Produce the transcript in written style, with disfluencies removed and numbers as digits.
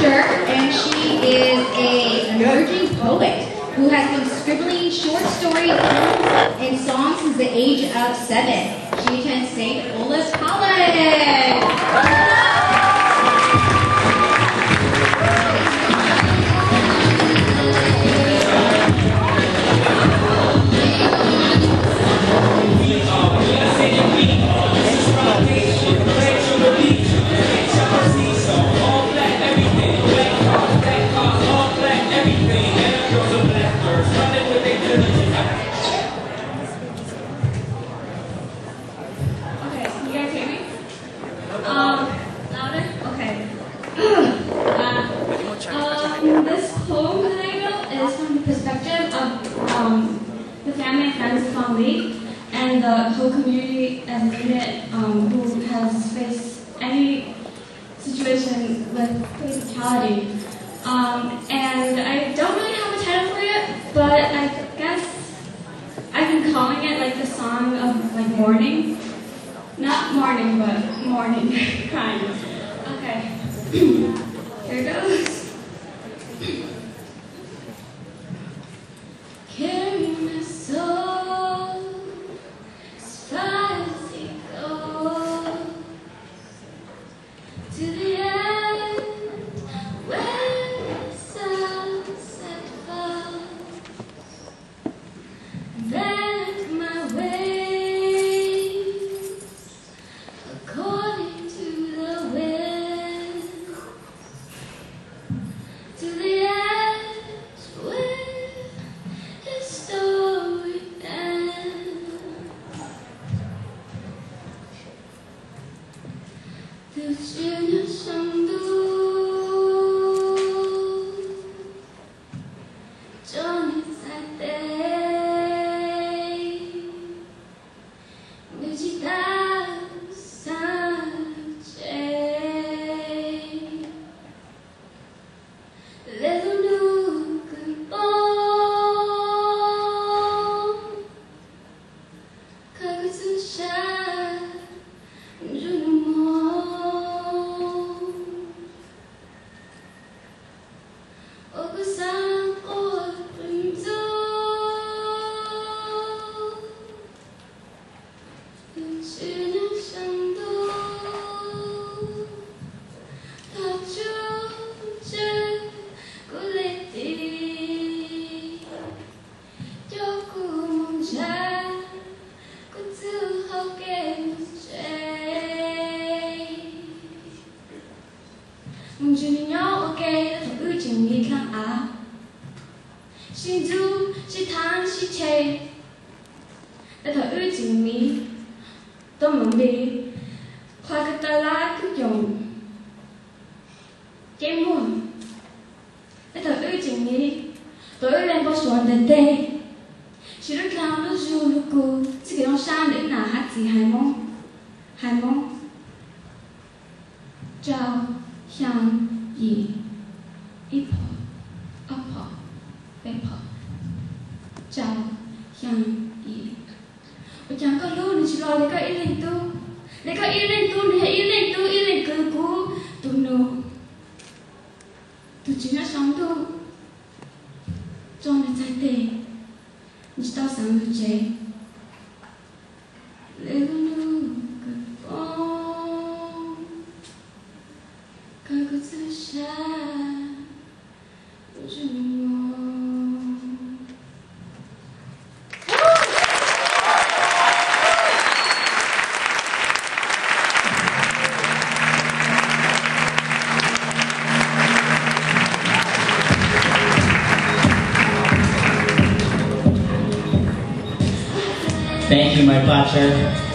Maipacher, and she is an emerging poet who has been scribbling short stories and songs since the age of 7. She attends St. Olave's College. This poem that I wrote is from the perspective of the family and friends of Fong and the whole community as a unit who has faced any situation with police brutality. And I don't really have a title for it, but I guess I've been calling it like the song of like mourning. Not mourning, but mourning, kind of. Okay, here it goes. Carry my soul as far as it goes to the end where the sunset falls. Bend my ways according to the wind to the edge where his story ends. The generation Johnny said Thank you, Maipacher.